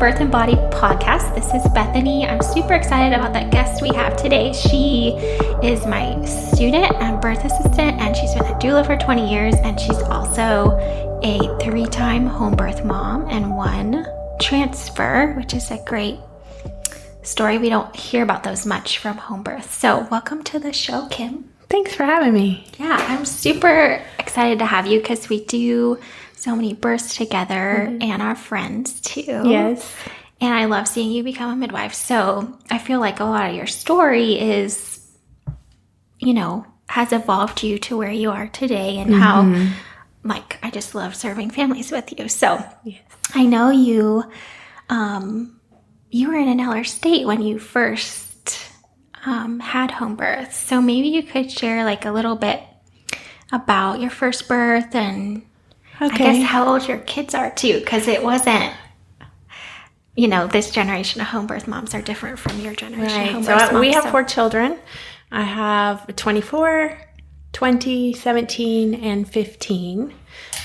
Birth and Body podcast. This is Bethany. I'm super excited about that guest we have today. She is my student and birth assistant, and she's been a doula for 20 years, and she's also a 3-time home birth mom and 1 transfer, which is a great story. We don't hear about those much from home birth. So welcome to the show, Kim. Thanks for having me. Yeah, I'm super excited to have you because we do so many births together and our friends too. Yes. And I love seeing you become a midwife. So I feel like a lot of your story is, has evolved you to where you are today, and how, I just love serving families with you. So yes. I know you were in another state when you first had home birth. So maybe you could share a little bit about your first birth and I guess how old your kids are too, because it wasn't, this generation of home birth moms are different from your generation of home birth moms. So we have 4 children. I have 24, 20, 17, and 15.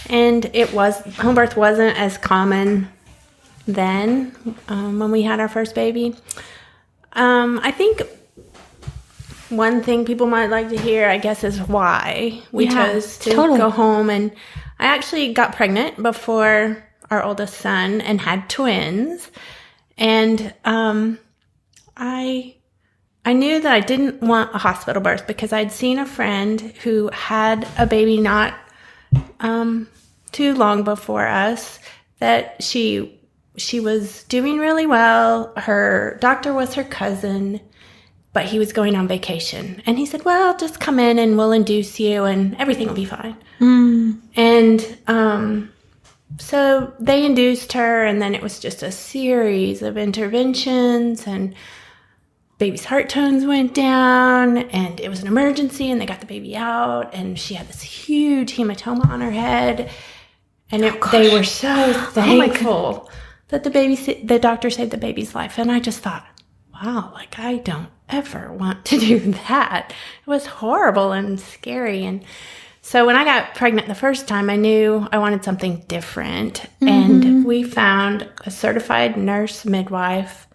And home birth wasn't as common then when we had our first baby. I think one thing people might like to hear, I guess, is why we chose to go home. And I actually got pregnant before our oldest son and had twins. And I knew that I didn't want a hospital birth because I'd seen a friend who had a baby not too long before us, that she was doing really well. Her doctor was her cousin, but he was going on vacation. And he said, well, just come in and we'll induce you and everything will be fine. And so they induced her, and then it was just a series of interventions, and baby's heart tones went down, and it was an emergency, and they got the baby out, and she had this huge hematoma on her head. And they were so thankful that the doctor saved the baby's life. And I just thought, wow, I don't ever want to do that. It was horrible and scary. And so when I got pregnant the first time, I knew I wanted something different. And we found a certified nurse midwife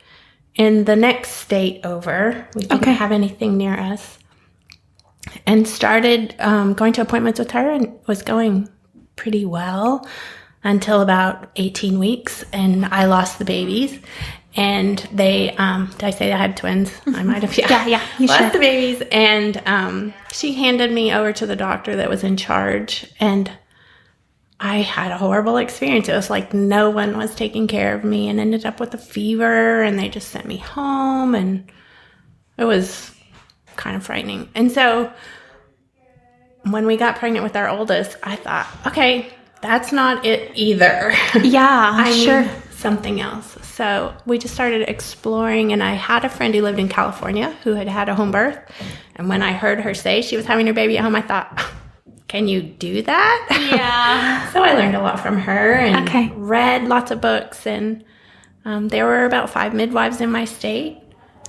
in the next state over. We didn't have anything near us. And started going to appointments with her, and was going pretty well until about 18 weeks. And I lost the babies. And they, did I say I had twins? I might have, Yeah, you lost the babies. And she handed me over to the doctor that was in charge. And I had a horrible experience. It was like no one was taking care of me, and ended up with a fever. And they just sent me home. And it was kind of frightening. And so when we got pregnant with our oldest, I thought, okay, that's not it either. Yeah, I need something else. So we just started exploring, and I had a friend who lived in California who had a home birth. And when I heard her say she was having her baby at home, I thought, can you do that? Yeah. So I learned a lot from her and read lots of books. And there were about 5 midwives in my state.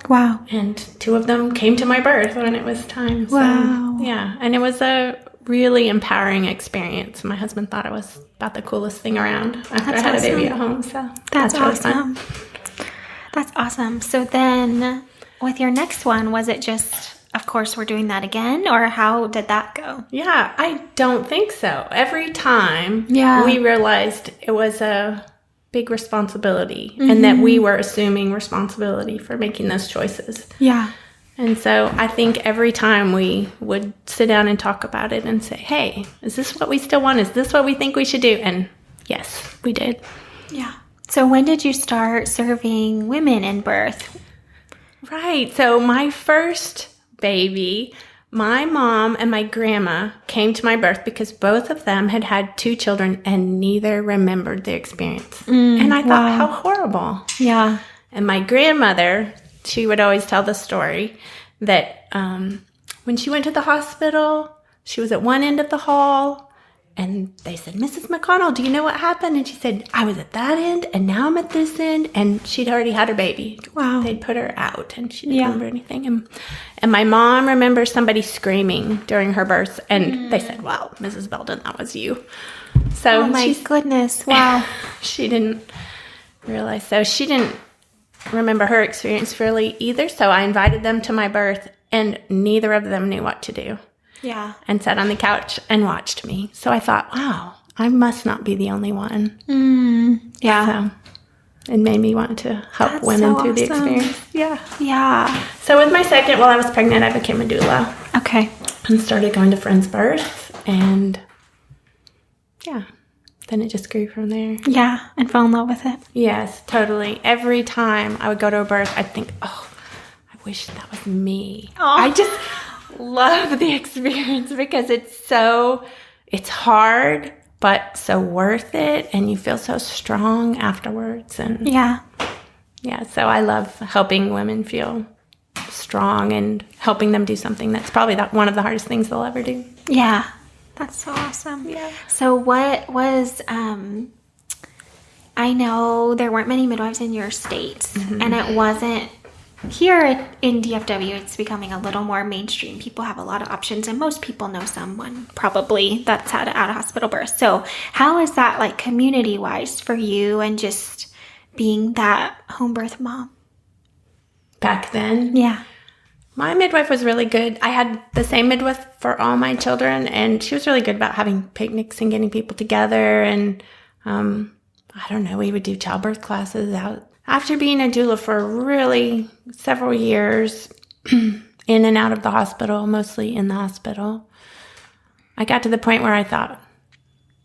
Wow. And 2 of them came to my birth when it was time. Wow. So, yeah. And it was a really empowering experience. My husband thought it was about the coolest thing around after I had a baby at home. So that's really awesome. Fun. That's awesome. So then with your next one, was it just, of course, we're doing that again, or how did that go? Yeah, I don't think so. Every time we realized it was a big responsibility and that we were assuming responsibility for making those choices. Yeah. And so I think every time we would sit down and talk about it and say, hey, is this what we still want? Is this what we think we should do? And yes, we did. Yeah. So when did you start serving women in birth? Right. So my first baby, my mom and my grandma came to my birth because both of them had had 2 children and neither remembered the experience. And I thought, how horrible. Yeah. And my grandmother, she would always tell the story that when she went to the hospital, she was at one end of the hall, and they said, Mrs. McConnell, do you know what happened? And she said, I was at that end, and now I'm at this end. And she'd already had her baby. Wow. They'd put her out, and she didn't remember anything. And my mom remembers somebody screaming during her birth, and they said, well, Mrs. Belden, that was you. So oh, my goodness. Wow. She didn't realize. So she didn't remember her experience really either. So I invited them to my birth, and neither of them knew what to do. Yeah. And sat on the couch and watched me. So I thought, wow, I must not be the only one. Yeah. So it made me want to help women through the experience. Yeah. Yeah. So with my second, while I was pregnant, I became a doula. Okay. And started going to friends' births. And yeah, then it just grew from there. Yeah. And fell in love with it. Yes, totally. Every time I would go to a birth, I'd think, oh, I wish that was me. Aw. I just love the experience because it's hard, but so worth it. And you feel so strong afterwards. And Yeah. So I love helping women feel strong and helping them do something that's probably one of the hardest things they'll ever do. Yeah. That's so awesome. Yeah. So what was, I know there weren't many midwives in your state, and it wasn't here in DFW. It's becoming a little more mainstream. People have a lot of options, and most people know someone probably that's had an out-of-hospital birth. So how is that like community-wise for you and just being that home birth mom? Back then? Yeah. My midwife was really good. I had the same midwife for all my children, and she was really good about having picnics and getting people together. And I don't know, we would do childbirth classes out. After being a doula for really several years, in and out of the hospital, mostly in the hospital, I got to the point where I thought,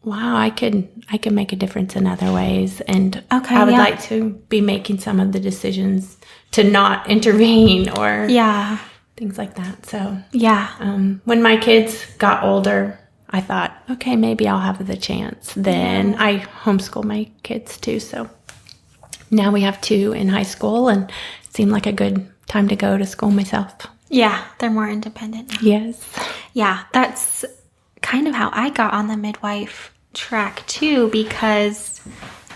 wow, I could make a difference in other ways. And I would like to be making some of the decisions to not intervene or things like that. So when my kids got older, I thought, okay, maybe I'll have the chance. Then I homeschool my kids too. So now we have 2 in high school, and it seemed like a good time to go to school myself. Yeah, they're more independent now. Yes. Yeah, that's kind of how I got on the midwife track too, because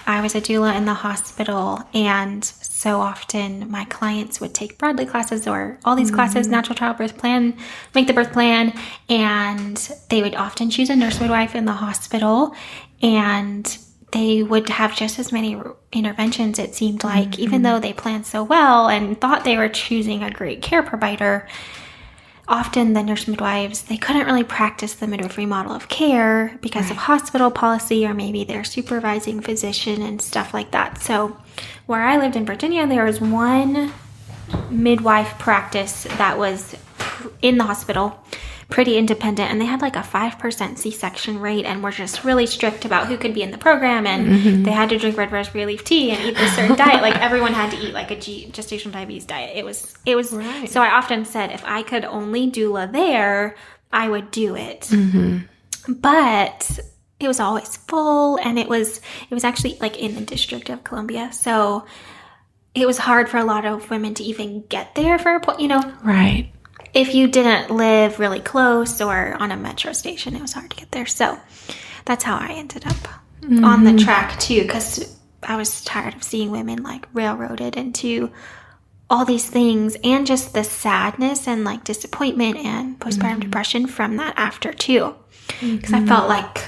I was a doula in the hospital, and so often my clients would take Bradley classes or all these classes, natural childbirth plan, make the birth plan, and they would often choose a nurse midwife in the hospital, and they would have just as many interventions, it seemed like, even though they planned so well and thought they were choosing a great care provider. Often the nurse midwives, they couldn't really practice the midwifery model of care because of hospital policy, or maybe their supervising physician and stuff like that. So where I lived in Virginia, there was one midwife practice that was in the hospital, pretty independent, and they had like a 5% C-section rate, and were just really strict about who could be in the program, and they had to drink red raspberry leaf tea and eat this certain diet. Like everyone had to eat like a gestational diabetes diet. It was right. So I often said if I could only doula there, I would do it. But it was always full, and it was actually like in the District of Columbia, so it was hard for a lot of women to even get there for a point, Right. If you didn't live really close or on a metro station, it was hard to get there. So that's how I ended up on the track too, because I was tired of seeing women like railroaded into all these things, and just the sadness and like disappointment and postpartum depression from that after too. Because I felt like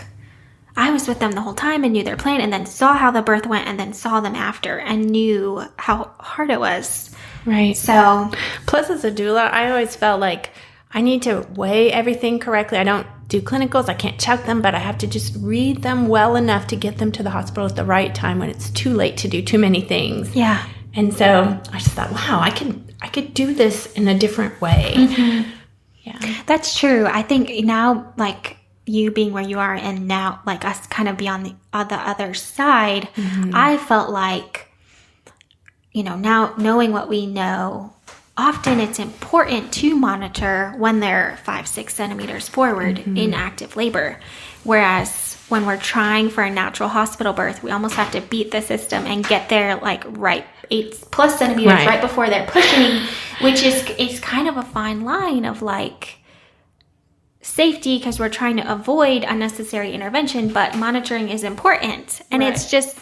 I was with them the whole time and knew their plan, and then saw how the birth went, and then saw them after and knew how hard it was. Right. So, plus as a doula, I always felt like I need to weigh everything correctly. I don't do clinicals. I can't check them, but I have to just read them well enough to get them to the hospital at the right time when it's too late to do too many things. Yeah. And so I just thought, wow, I could do this in a different way. Yeah. That's true. I think now, like you being where you are, and now like us kind of be on the other side, I felt like, now knowing what we know, often it's important to monitor when they're 5-6 centimeters forward in active labor. Whereas when we're trying for a natural hospital birth, we almost have to beat the system and get there like right 8+ centimeters right before they're pushing, which is kind of a fine line of like safety, because we're trying to avoid unnecessary intervention, but monitoring is important. And it's just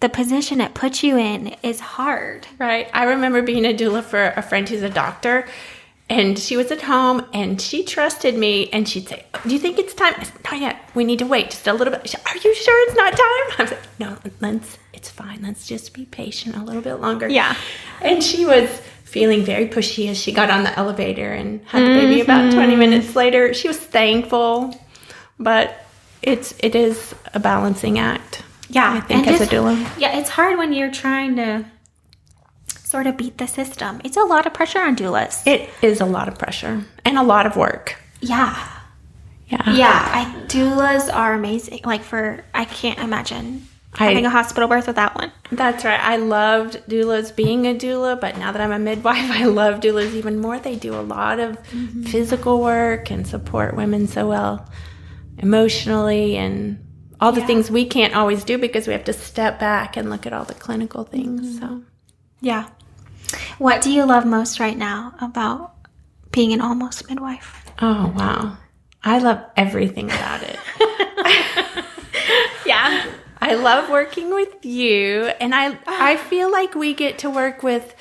the position it puts you in is hard. Right. I remember being a doula for a friend who's a doctor, and she was at home, and she trusted me, and she'd say, do you think it's time? I said, not yet. We need to wait just a little bit. She said, are you sure it's not time? I was like, no, Linz, it's fine. Let's just be patient a little bit longer. Yeah. And she was feeling very pushy as she got on the elevator and had the baby about 20 minutes later. She was thankful, but it is a balancing act. Yeah. I think as a doula. Yeah, it's hard when you're trying to sort of beat the system. It's a lot of pressure on doulas. It is a lot of pressure and a lot of work. Yeah. Doulas are amazing. Like I can't imagine having a hospital birth without one. That's right. I loved doulas being a doula, but now that I'm a midwife, I love doulas even more. They do a lot of physical work and support women so well emotionally and all the things we can't always do because we have to step back and look at all the clinical things. So, yeah. What do you love most right now about being an almost midwife? Oh, wow. I love everything about it. Yeah. I love working with you, and I feel like we get to work with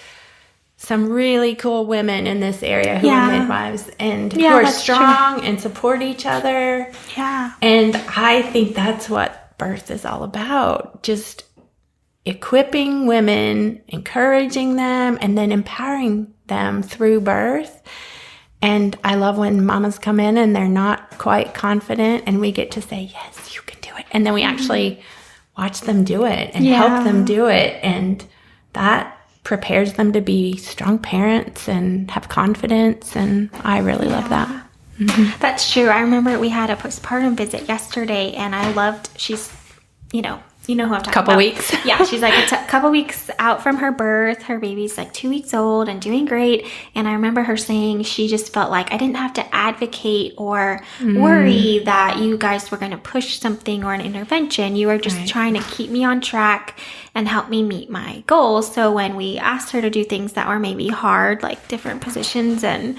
some really cool women in this area who are midwives and who are strong and support each other. Yeah. And I think that's what birth is all about. Just equipping women, encouraging them, and then empowering them through birth. And I love when mamas come in and they're not quite confident and we get to say, yes, you can do it. And then we actually watch them do it and help them do it. And that prepares them to be strong parents and have confidence. And I really love that. Mm-hmm. That's true. I remember we had a postpartum visit yesterday and I loved, she's, you know who I'm talking about. Couple weeks. Yeah, she's like a couple weeks out from her birth. Her baby's like 2 weeks old and doing great. And I remember her saying she just felt like I didn't have to advocate or worry that you guys were going to push something or an intervention. You were just trying to keep me on track and help me meet my goals. So when we asked her to do things that were maybe hard, like different positions and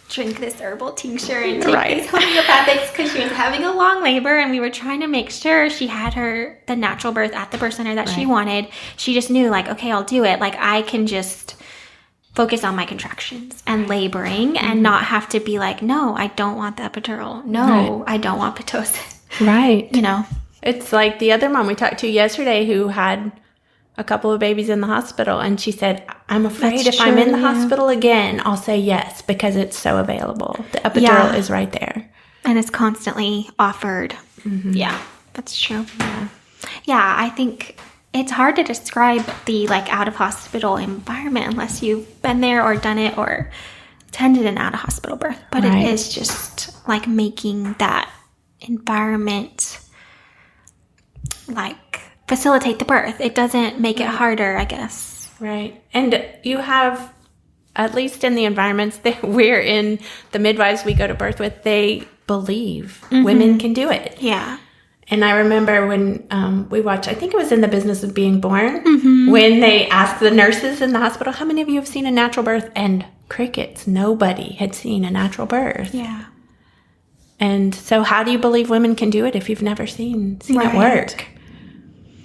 drink this herbal tincture and take these homeopathics because she was having a long labor and we were trying to make sure she had the natural birth at the birth center that she wanted. She just knew like, okay, I'll do it. Like I can just focus on my contractions and laboring and not have to be like, no, I don't want the epidural. No, I don't want Pitocin. Right. It's like the other mom we talked to yesterday who had a couple of babies in the hospital, and she said, I'm afraid if I'm in the hospital again, I'll say yes because it's so available. The epidural is right there. And it's constantly offered. Mm-hmm. Yeah, that's true. Yeah, I think it's hard to describe the like out of hospital environment unless you've been there or done it or attended an out of hospital birth. But it is just like making that environment like facilitate the birth. It doesn't make it harder, I guess. Right. And you have, at least in the environments that we're in, the midwives we go to birth with, they believe women can do it. Yeah. And I remember when we watched, I think it was in The Business of Being Born, when they asked the nurses in the hospital, how many of you have seen a natural birth? And crickets. Nobody had seen a natural birth. Yeah. And so how do you believe women can do it if you've never seen it work?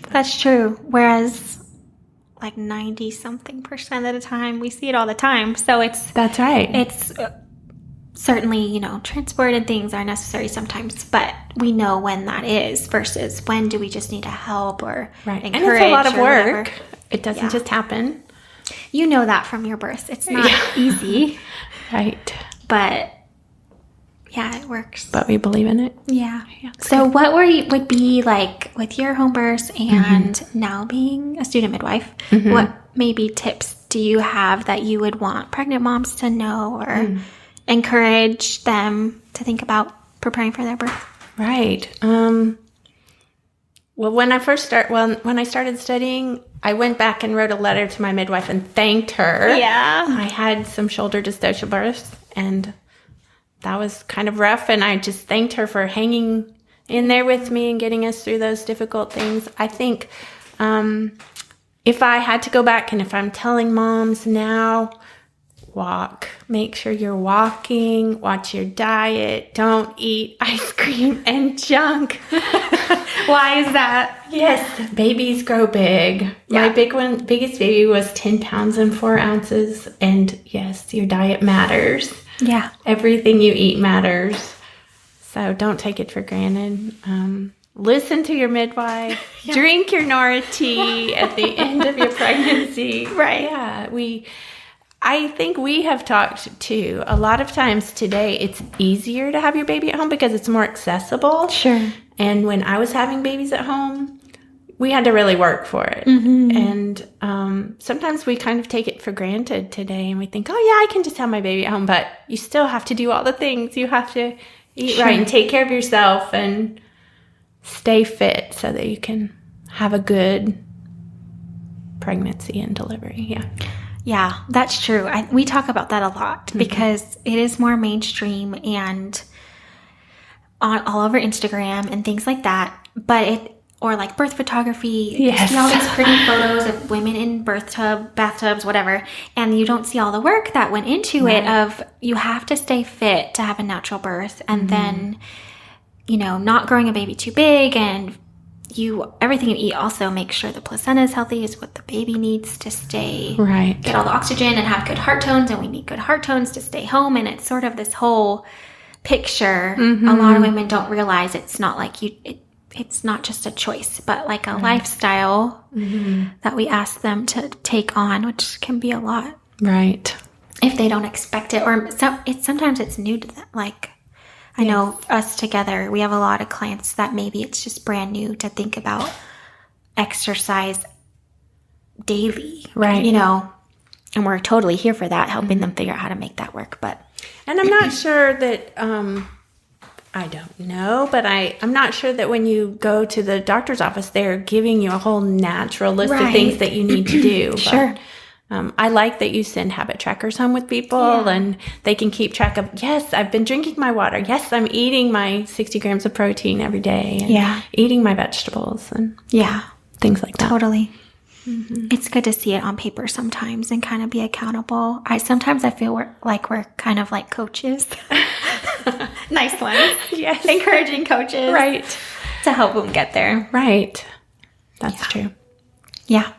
That's true. Whereas like 90-something% of the time, we see it all the time. So that's right. It's certainly, transport and things are necessary sometimes, but we know when that is versus when do we just need to help or encourage. And it's a lot of work. Whatever. It doesn't just happen. You know that from your birth. It's not easy. Right. But yeah, it works. But we believe in it. Yeah. So what would be like with your home births and now being a student midwife, what maybe tips do you have that you would want pregnant moms to know or encourage them to think about preparing for their birth? Right. Well, when I started studying, I went back and wrote a letter to my midwife and thanked her. Yeah. I had some shoulder dystocia births and that was kind of rough, and I just thanked her for hanging in there with me and getting us through those difficult things. I think if I had to go back, and if I'm telling moms now, walk. Make sure you're walking. Watch your diet. Don't eat ice cream and junk. Why is that? Yes, babies grow big. Yeah. My biggest baby was 10 pounds and 4 ounces, and yes, your diet matters. Yeah. Everything you eat matters. So don't take it for granted. listen to your midwife, drink your Nora tea at the end of your pregnancy. Right. Yeah, I think we have talked too. A lot of times today, it's easier to have your baby at home because it's more accessible. Sure. And when I was having babies at home, we had to really work for it. And sometimes we kind of take it for granted today, and we think, oh yeah, I can just have my baby at home. But you still have to do all the things. You have to eat right and take care of yourself and stay fit so that you can have a good pregnancy and delivery. Yeah. Yeah, that's true. We talk about that a lot because it is more mainstream and all over Instagram and things like that. Or like birth photography. Yes. You see all these pretty photos of women in bathtubs, whatever. And you don't see all the work that went into it of you have to stay fit to have a natural birth. And then, not growing a baby too big, and everything you eat also make sure the placenta is healthy, is what the baby needs to stay, get all the oxygen and have good heart tones, and we need good heart tones to stay home. And it's sort of this whole picture. A lot of women don't realize it's not like it's not just a choice, but like a lifestyle that we ask them to take on, which can be a lot. Right. If they don't expect it, or sometimes it's new to them. Like, I know us together, we have a lot of clients that maybe it's just brand new to think about exercise daily, right? And we're totally here for that, helping them figure out how to make that work. And I'm not sure that, I don't know, but I'm not sure that when you go to the doctor's office, they're giving you a whole natural list of things that you need to do. Sure. But, I like that you send habit trackers home with people and they can keep track of, yes, I've been drinking my water. Yes, I'm eating my 60 grams of protein every day. And eating my vegetables and things like that. Totally. It's good to see it on paper sometimes and kind of be accountable. Sometimes I feel we're kind of like coaches. Nice ones. Yes. Encouraging coaches. Right. To help them get there. Right. That's true. Yeah.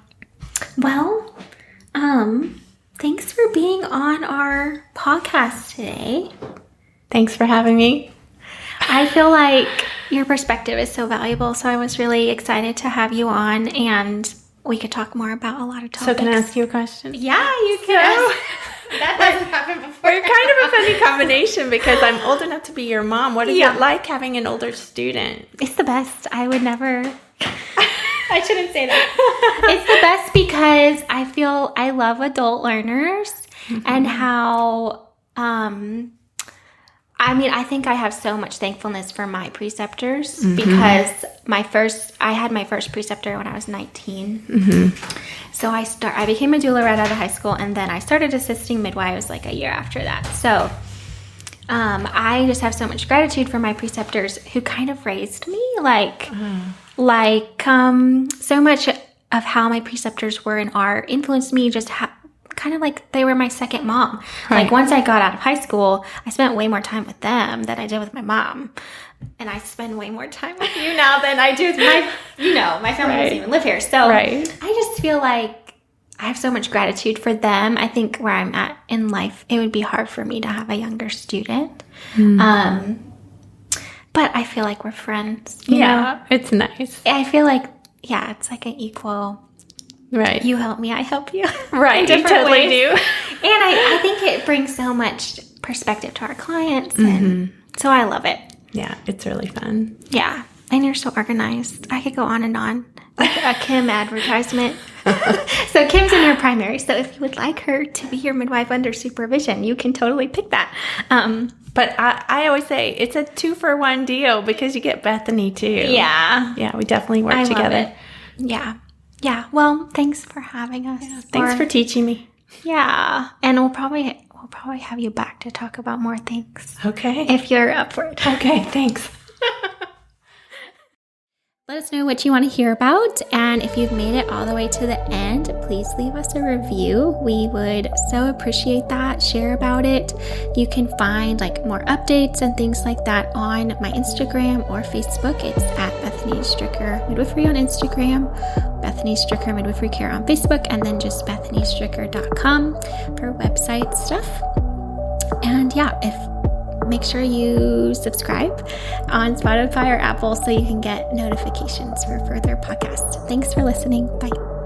Well, thanks for being on our podcast today. Thanks for having me. I feel like your perspective is so valuable, so I was really excited to have you on, and we could talk more about a lot of topics. So can I ask you a question? Yeah, you can. That doesn't happen before. We're kind of a funny combination because I'm old enough to be your mom. What is it like having an older student? It's the best. I would never... I shouldn't say that. It's the best because I feel I love adult learners and how... I think I have so much thankfulness for my preceptors because I had my first preceptor when I was 19. So I became a doula right out of high school, and then I started assisting midwives like a year after that. So I just have so much gratitude for my preceptors who kind of raised me, so much of how my preceptors were and are influenced me just kind of like they were my second mom. Right. Like once I got out of high school, I spent way more time with them than I did with my mom. And I spend way more time with you now than I do with my family doesn't even live here. So I just feel like I have so much gratitude for them. I think where I'm at in life, it would be hard for me to have a younger student. But I feel like we're friends. You know? It's nice. I feel like, it's like an equal... Right. You help me, I help you. Right. You totally do. And I think it brings so much perspective to our clients. And so I love it. Yeah, it's really fun. Yeah. And you're so organized. I could go on and on. Like a Kim advertisement. So Kim's in her primary. So if you would like her to be your midwife under supervision, you can totally pick that. But I always say it's a 2-for-1 deal because you get Bethany too. Yeah. Yeah, we definitely work together. Love it. Yeah. Yeah. Well, thanks for having us. Yeah, thanks for teaching me. Yeah. And we'll probably have you back to talk about more things. Okay. If you're up for it. Okay, thanks. Let us know what you want to hear about, and if you've made it all the way to the end, please leave us a review. We would so appreciate that. Share about it. You can find more updates and things like that on my Instagram or Facebook. It's at Bethany Stricker Midwifery on Instagram, Bethany Stricker Midwifery Care on Facebook, and then just BethanyStricker.com for website stuff. And if make sure you subscribe on Spotify or Apple so you can get notifications for further podcasts. Thanks for listening. Bye.